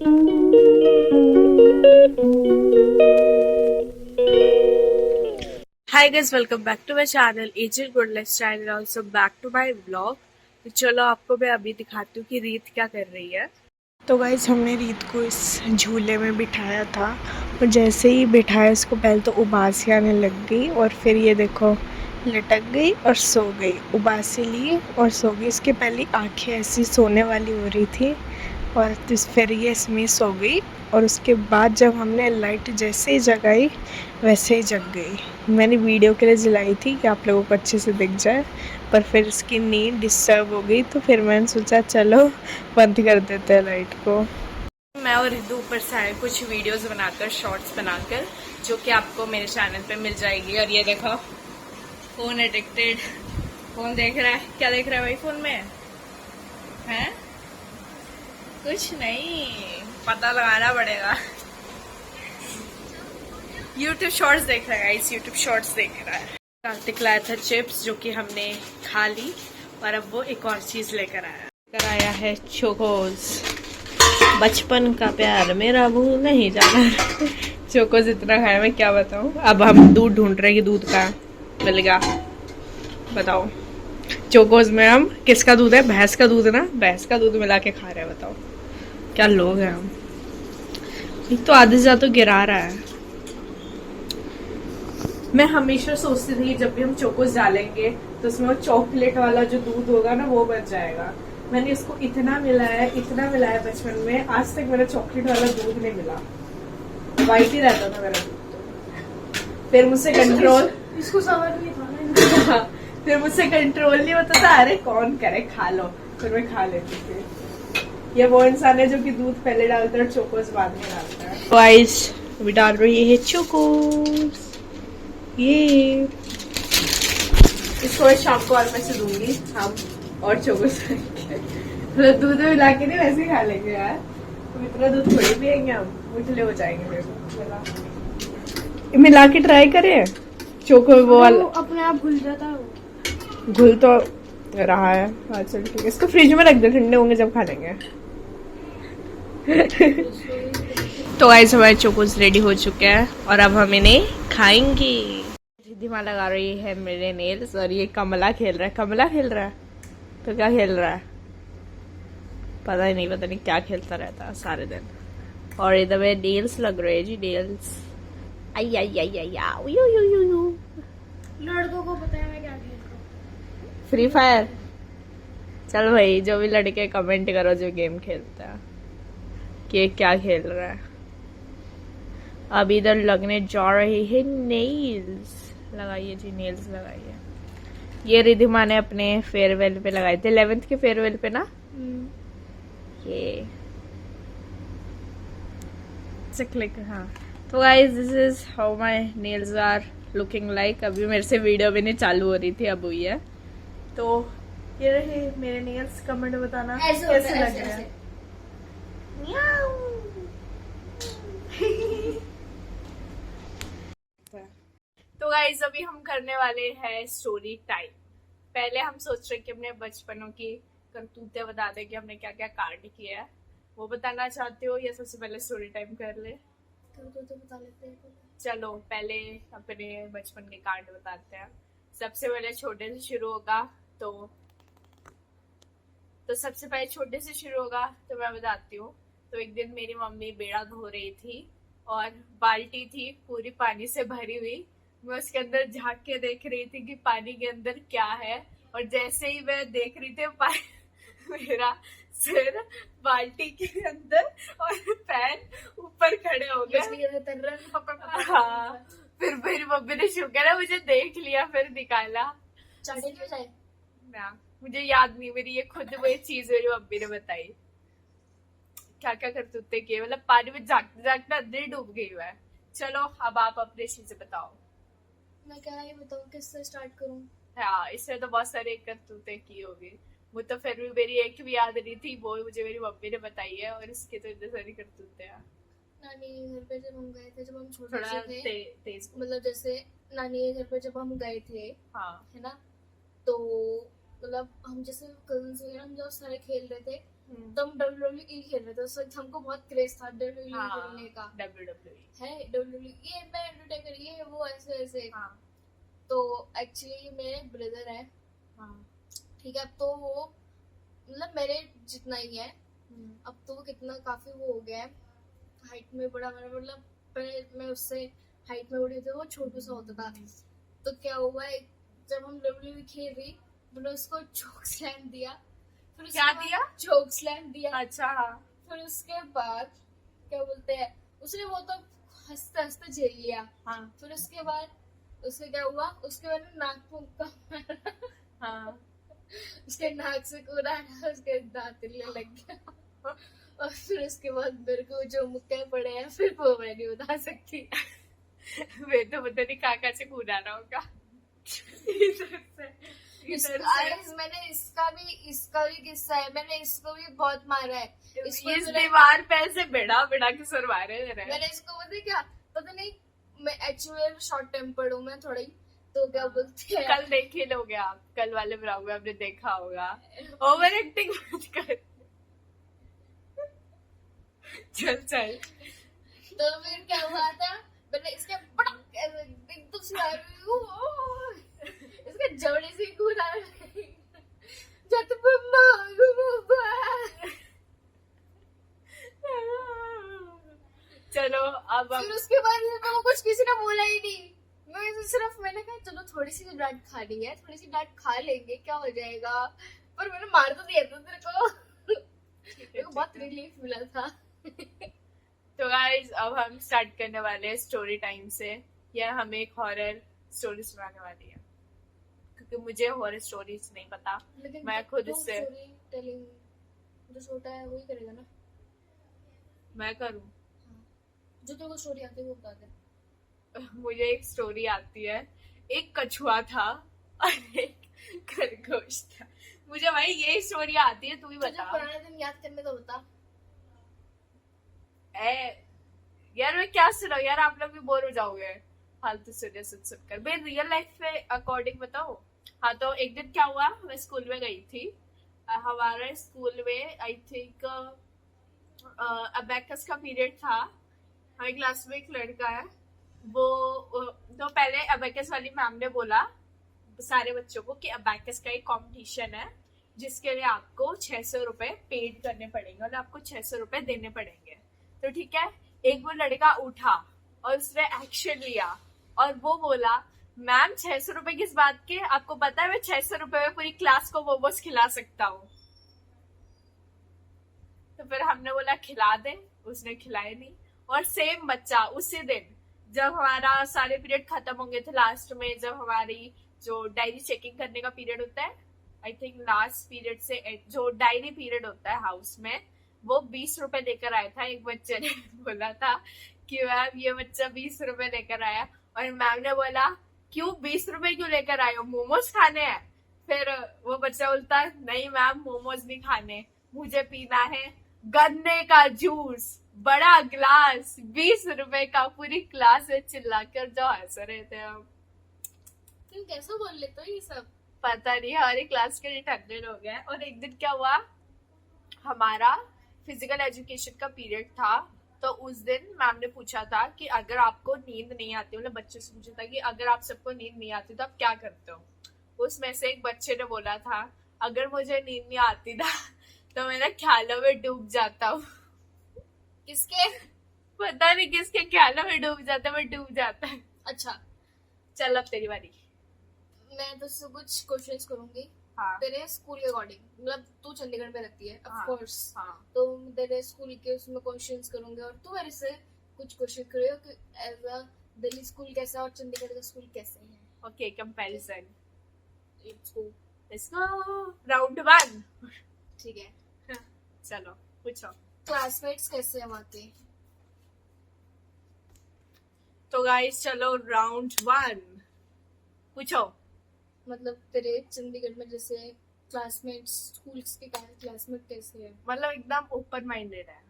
Hi guys, welcome back to my channel Agent Good Lifestyle and also back to my vlog। तो चलो आपको मैं अभी दिखाती हूँ कि रीत क्या कर रही है। तो गाइस हमने रीत को इस झूले में बिठाया था और जैसे ही बिठाया उसको पहले तो उबासी आने लग गई और फिर ये देखो लटक गई और सो गई। उबासी ली और सो गई। इसके पहले आंखें ऐसी सोने वाली हो रही थी और फिर ये इसमें सो गई और उसके बाद जब हमने लाइट जैसे ही जगाई वैसे ही जग गई। मैंने वीडियो के लिए जलाई थी कि आप लोगों को अच्छे से दिख जाए, पर फिर इसकी नींद डिस्टर्ब हो गई तो फिर मैंने सोचा चलो बंद कर देते हैं लाइट को। मैं और रिद्धू ऊपर से आए कुछ वीडियोस बनाकर, शॉर्ट्स बनाकर, जो कि आपको मेरे चैनल पे मिल जाएगी। और ये देखो फोन एडिक्टेड, फोन देख रहा है। क्या देख रहा है भाई फोन में? हैं? कुछ नहीं, पता लगाना पड़ेगा। YouTube शॉर्ट्स देख रहा है गाइस, YouTube शॉर्ट्स देख रहा है। कार्तिक लाया था चिप्स जो कि हमने खा ली और अब वो एक और चीज लेकर आया है चोकोज। बचपन का प्यार मेरा भूल नहीं जाना। चोकोज इतना खाया मैं क्या बताऊं। अब हम दूध ढूंढ रहे हैं कि दूध का मिलेगा, बताओ। चोकोज में हम किसका दूध है? भैंस का दूध ना, भैंस का दूध मिला के खा रहे हैं। बताओ क्या लोग हैं हम। एक तो आधे से ज्यादा तो गिरा रहा है। मैं हमेशा सोचती थी जब भी हम चोकोस डालेंगे तो उसमें वो चॉकलेट वाला जो दूध होगा ना वो बच जाएगा। मैंने इसको इतना मिलाया बचपन में, आज तक मेरा चॉकलेट वाला दूध नहीं मिला। वाइट ही रहता था मेरा दूध तो। फिर मुझसे कंट्रोल इसको समझ नहीं था ना। फिर मुझसे कंट्रोल नहीं होता था। अरे कौन करे, खा लो। फिर मैं खा लेती थी। ये वो इंसान है जो कि दूध पहले डालता है और चोकोस बाद में डालता है। गाइस अभी डाल रही है चोकोस। ये इसको मैं शाम को और में से दूंगी हम और चोकोस तो दूध में मिला के नहीं वैसे ही खा लेंगे यार। तो इतना दूध थोड़ी पियेंगे हम, मुझे हो जाएंगे मेरे। मिला के ट्राई करें चोको वो वाला, अपने आप घुल जाता है वो। घुल तो रहा है। हाँ चल ठीक है, इसको फ्रिज में रख दे, ठंडे होंगे जब खा लेंगे। तो गाइस हमारे चोकोस रेडी हो चुके हैं और अब हम इन्हें खाएंगे। रिद्धिमा लगा रही है मेरे नेल्स और ये कमला खेल रहा है। कमला खेल रहा है तो क्या खेल रहा है पता ही नहीं, पता नहीं क्या खेलता रहता है सारे दिन। और इधर में नेल्स लग रहे हैं जी, नेल्स। आई आई आई आई आउ यू यू यू यू। लड़कों को पता है मैं क्या खेल रहा हूँ। Free fire. चल भाई जो भी लड़के कमेंट करो जो गेम खेलता है कि क्या खेल रहा है। अब इधर लगने जा रही है नेल्स। लगाइए जी, नेल्स लगाइए। ये रिधिमा ने अपने फेयरवेल पे लगाए थे, 11th के फेयरवेल पे ना। ये क्लिक। हाँ तो guys this is how my nails are looking like. अभी मेरे से वीडियो भी नहीं चालू हो रही थी, अब हुई है। तो ये रहे मेरे नेल्स। कमेंट बताना कैसे लग रहे हैं। तो गाइस अभी हम करने वाले हैं स्टोरी टाइम। पहले हम सोच रहे कि अपने बचपनों की करतूतें बता दें कि हमने क्या क्या कांड किया है। वो बताना चाहते हो या सबसे पहले स्टोरी टाइम कर ले? तो बता लेते हैं। चलो पहले अपने बचपन के कांड बताते हैं। सबसे पहले छोटे से शुरू होगा। तो सबसे पहले छोटे से शुरू होगा तो मैं बताती हूँ। तो एक दिन मेरी मम्मी बेड़ा धो रही थी और बाल्टी थी पूरी पानी से भरी हुई। मैं उसके अंदर झांक के देख रही थी कि पानी के अंदर क्या है। और जैसे ही मैं देख रही थी मेरा सिर बाल्टी के अंदर और पैर ऊपर खड़े हो गए। हाँ फिर मेरी मम्मी ने शुक्र है मुझे देख लिया, फिर निकाला। ना मुझे याद नहीं, मेरी ये खुद वो चीज मेरी मम्मी ने बताई। क्या क्या करते किए, मतलब पानी में झांकते झांकते अंदर ही डूब गई हुआ है। चलो अब आप अपने चीजें बताओ। मैं क्या ही बताऊँ, किससे स्टार्ट करूँ? हाँ इससे तो बहुत सारे करतूतें की होगी। वो तो फिर भी मेरी एक भी याद नहीं थी, वो मुझे मेरी मम्मी ने बताई है। और इसके तो इतने सारी करतूतें हैं। नानी के घर पे जब हम गए थे, जब हम छोटे थोड़ा से थे, तेज मतलब जैसे नानी के घर पे जब हम गए थे, हाँ है ना, तो मतलब हम जैसे कजिन्स वगैरह हम जब सारे खेल रहे थे तो हम WWE खेल रहे थे, उस वक्त हमको बहुत क्रेज था WWE खेलने का। WWE है WWE, ये मैं अंडरटेकर, ये वो ऐसे ऐसे। हाँ तो एक्चुअली मेरे ब्रदर है, हाँ ठीक है, तो वो मतलब मेरे जितना ही है। अब तो वो कितना काफी वो हो गया है हाइट में बड़ा, मतलब पहले मैं उससे हाइट में बड़ी होती, वो छोटू सा होता था। तो क्या हुआ है, जब हम WWE खेल रही, मैंने उसको चोक स्लैम दिया। फिर उसके क्या बाद दिया? चोक स्लैम दिया। अच्छा हाँ फिर उसके बाद क्या बोलते हैं, उसने वो तो हंसते हंसते झेल लिया। हाँ फिर उसके बाद उसके क्या हुआ, उसके बाद ना नाक में मुक्का मारा। हाँ उसके नाक से कूदा, उसके दांत हिलने लग गया। और फिर उसके बाद मेरे को जो मुक्के पड़े हैं, फिर वो मैं नहीं बता सकती। वे तो पता नहीं कहाँ से कूदा रहा होगा इधर से। मैंने इसका भी किस्सा है, मैंने इसको भी बहुत मारा है। इस दीवार पे ऐसे बिड़ा बिड़ा के सुर मारे रहे। मैंने इसको पता नहीं, मैं एक्चुअली शॉर्ट टेम्पर्ड हूँ मैं थोड़ी। तो क्या बोलते हैं, कल देख ही लोगे आप, कल वाले ब्लॉग में आपने देखा होगा। ओवर एक्टिंग मत कर। चल तो फिर क्या हुआ था, मैंने इसके पटक ऐसे एकदम से इसके जबड़े से कूदा, जब चलो अब फिर उसके बाद तो वो कुछ किसी ने बोला ही नहीं। मैंने कहा चलो थोड़ी सी डांट खानी है, थोड़ी सी डांट खा लेंगे, क्या हो जाएगा। पर मैंने मार तो दिया था तेरे को। मेरे को बहुत रिलीफ मिला था। तो गाइस अब हम स्टार्ट करने वाले हैं स्टोरी टाइम से। यह हमें एक हॉरर स्टोरी सुनाने वाली है, क्योंकि मुझे हॉरर स्टोरीज नहीं पता। लेकिन मैं खुद से स्टोरी टेलिंग जो छोटा है वही करेगा ना। मैं करूं? जो तेरे को स्टोरी आती है वो बता दे। मुझे एक स्टोरी आती है। एक कछुआ था और एक खरगोश था। मुझे भाई ये स्टोरी आती है, तू ही बता। पुराने दिन याद करने तो बता। यार मैं क्या सुनाऊं यार, आप लोग भी बोर हो जाओगे फालतू सुन कर। मैं रियल लाइफ पे अकॉर्डिंग बताओ। हाँ तो एक दिन क्या हुआ, मैं स्कूल में गई थी। हमारे स्कूल में आई थिंक अबैकस का पीरियड था। हमारी क्लास में एक लड़का है, वो तो पहले अबैकस वाली मैम ने बोला सारे बच्चों को कि अबैकस का एक कॉम्पिटिशन है, जिसके लिए आपको 600 रुपए पेड करने पड़ेंगे और आपको 600 रुपए देने पड़ेंगे। तो ठीक है, एक वो लड़का उठा और उसने एक्शन लिया और वो बोला मैम 600 रुपए किस बात के, आपको पता है मैं 600 रुपए में पूरी क्लास को मोमोज खिला सकता हूँ। तो फिर हमने बोला खिला दे, उसने खिलाए नहीं। और सेम बच्चा उसी दिन जब हमारा सारे पीरियड खत्म होंगे थे, लास्ट में जब हमारी जो डायरी चेकिंग करने का पीरियड होता है, आई थिंक लास्ट पीरियड से जो डायरी पीरियड होता है हाउस में, वो 20 रुपए लेकर आया था। एक बच्चे ने बोला था कि मैम ये बच्चा 20 रुपए लेकर आया, और मैम ने बोला क्यों 20 रुपए क्यों लेकर आए हो, मोमोज खाने हैं? फिर वो बच्चा बोलता नहीं मैम मोमोज नहीं खाने, मुझे पीना है गन्ने का जूस, बड़ा ग्लास, 20 रुपए का। पूरी क्लास में चिल्लाकर जो हंस रहे थे हम। तुम कैसे बोल लेते हो ये सब? पता नहीं, हमारी क्लास के लिए 100 हो गया। और एक दिन क्या हुआ, हमारा फिजिकल एजुकेशन का पीरियड था। तो उस दिन मैम ने पूछा था कि अगर आपको नींद नहीं आती, मतलब बच्चों से पूछा था कि अगर आप सबको नींद नहीं आती तो आप क्या करते हो। उसमें से एक बच्चे ने बोला था अगर मुझे नींद नहीं आती ना तो मैं ना ख्यालों में डूब जाता हूँ। किसके? पता नहीं किसके ख्यालों में डूब जाता, मैं डूब जाता है। अच्छा चल अब तेरी बारी। मैं तुझसे कुछ क्वेश्चंस करूंगी। हाँ तेरे स्कूल के अकॉर्डिंग, मतलब तू चंडीगढ़ में रहती है ऑफ कोर्स। हाँ तो तेरे स्कूल के उसमें क्वेश्चंस करूंगी और तू मेरे से कुछ क्वेश्चन करियो कि एज अ दिल्ली स्कूल कैसा है और चंडीगढ़ का स्कूल कैसे है। Okay, comparison. Let's go. Let's go round 1। ठीक है, चलो पूछो। क्लासमेट्स कैसे हैं वहाँ के? तो गाइस चलो राउंड 1 पूछो। मतलब तेरे चंडीगढ़ में जैसे क्लासमेट्स, स्कूल्स के क्लासमेट कैसे हैं? मतलब एकदम ओपन माइंडेड है।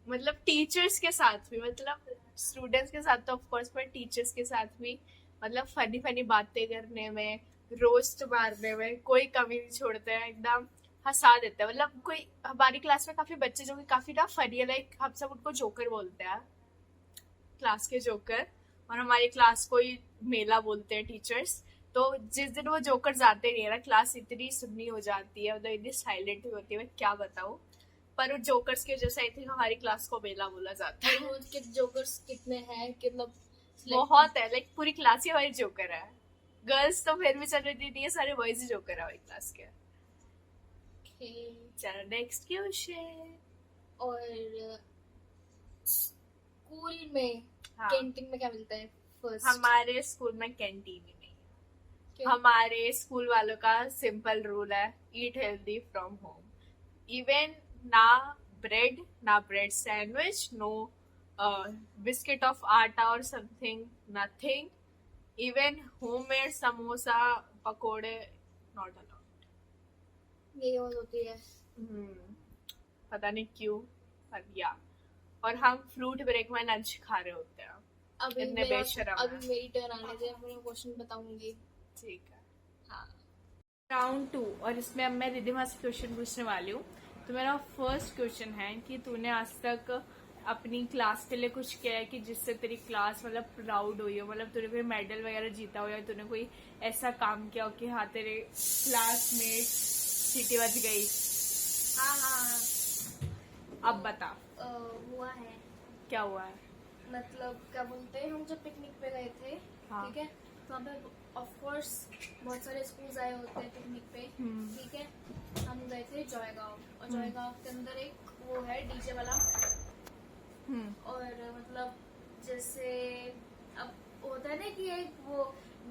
मतलब टीचर्स के साथ भी, मतलब स्टूडेंट्स के साथ तो ऑफ कोर्स, पर टीचर्स के साथ भी मतलब फनी फनी बातें करने में, रोस्ट मारने में कोई कमी नहीं छोड़ते हैं। एकदम हंसा देते हैं। मतलब कोई हमारी क्लास में काफी बच्चे जो कि काफी ना फनी है, लाइक हम सब उनको जोकर बोलते हैं, क्लास के जोकर। और हमारी क्लास को ही मेला बोलते हैं टीचर्स। तो जिस दिन वो जोकर जाते नहीं है ना, क्लास इतनी सुन्नी हो जाती है, मतलब इतनी साइलेंट होती है, मैं क्या बताऊं। पर वो जोकर्स की वजह से आई थिंक हमारी क्लास को मेला बोला जाता है। वो के जोकर्स कितने हैं, मतलब बहुत है, लाइक पूरी क्लास ही हमारी जोकर है। गर्ल्स तो फिर भी चल रही थी, ये सारे बॉयज ही जोकर है हमारी क्लास के। चलो नेक्स्ट क्वेश्चन। और स्कूल में हाँ। कैंटीन में क्या मिलता है फर्स्ट? हमारे स्कूल में कैंटीन ही नहीं। क्यों? हमारे स्कूल वालों का सिंपल रूल है, eat healthy from home. Even ना bread sandwich, no biscuit of आटा और something, nothing. Even homemade samosa पकोड़े नॉट अलाउड। यही बात होती है। पता नहीं क्यों, पर या। और हम फ्रूट ब्रेक में लंच खा रहे होते हैं। इतने बेशरम हैं। अभी मेरी टर्न आने दे, मैं क्वेश्चन बताऊंगी। ठीक है। हाँ। राउंड 2, और इसमें अब मैं रिधिमा से क्वेश्चन पूछने वाली हूँ। तो मेरा फर्स्ट क्वेश्चन है कि तूने आज तक अपनी क्लास के लिए कुछ किया है कि जिससे तेरी क्लास मतलब प्राउड हुई हो, मतलब तूने कोई मेडल वगैरह जीता हो, या तूने कोई ऐसा काम किया हो कि हाँ तेरे क्लासमेट सीटी बज गई। हाँ। अब बता। हुआ है। क्या हुआ है? मतलब क्या बोलते हैं, हम जब पिकनिक पे गए थे, हाँ। ठीक है, तो वहाँ पे ऑफ कोर्स बहुत सारे स्कूल्स आए होते हैं पिकनिक पे, ठीक है। हम गए थे जॉयगांव, और जॉयगांव के अंदर एक वो है डीजे वाला। और मतलब जैसे अब होता है ना कि एक वो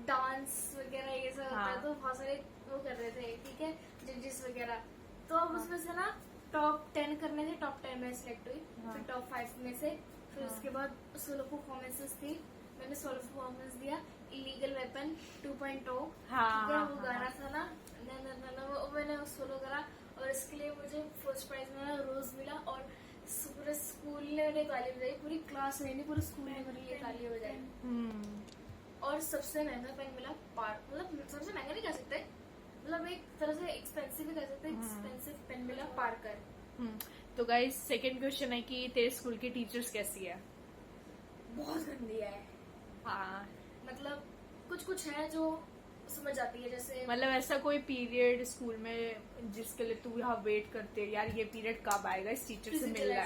डांस वगैरह ये सब होता है, तो बहुत सारे वो कर रहे थे, ठीक है, जजेस वगैरह। तो अब उसमें से ना टॉप 10 करने थे, टॉप 10 में सिलेक्ट हुई, फिर टॉप 5 में से, फिर उसके बाद सोलो परफॉर्मेंसेस थी। मैंने सोलो परफॉर्मेंस दिया इलीगल वेपन 2.0, ठीक है, वो गाना था ना, वो मैंने सोलो करा, और इसके लिए मुझे फर्स्ट प्राइज मिला, रोज मिला, और पूरे स्कूल ने मेरी ताली बजाई, पूरी क्लास में नहीं, पूरे स्कूल ने मेरे लिए ताली बजाई। और सबसे महंगा पेन मिला पार्क, मतलब सबसे महंगा नहीं कह सकते, मतलब एक तरह से एक्सपेंसिव ही कह सकते हैं, एक्सपेंसिव पेन मिला पार्कर। तो गाइस सेकंड क्वेश्चन है कि तेरे स्कूल की टीचर्स कैसी है? बहुत गंदी है। हाँ, मतलब कुछ है जो समझ आती है, जैसे मतलब ऐसा कोई पीरियड स्कूल में जिसके लिए तू यहाँ वेट करते है, यार ये पीरियड कब आएगा, इस टीचर से मिलना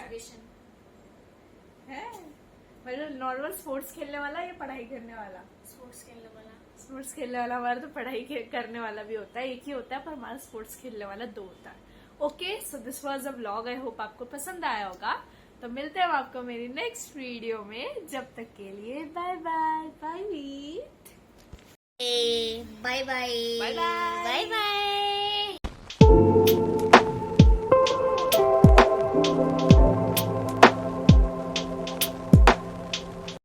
है? मतलब नॉर्मल स्पोर्ट्स खेलने वाला या पढ़ाई करने वाला? स्पोर्ट्स खेलने वाला। स्पोर्ट्स खेलने वाला हमारा तो पढ़ाई करने वाला भी होता है, एक ही होता है, पर हमारा स्पोर्ट्स खेलने वाला 2 होता है। Okay, so this was a vlog, I hope आपको पसंद आया होगा। तो मिलते हैं आपको मेरी नेक्स्ट वीडियो में, जब तक के लिए bye bye. Bye bye bye bye bye.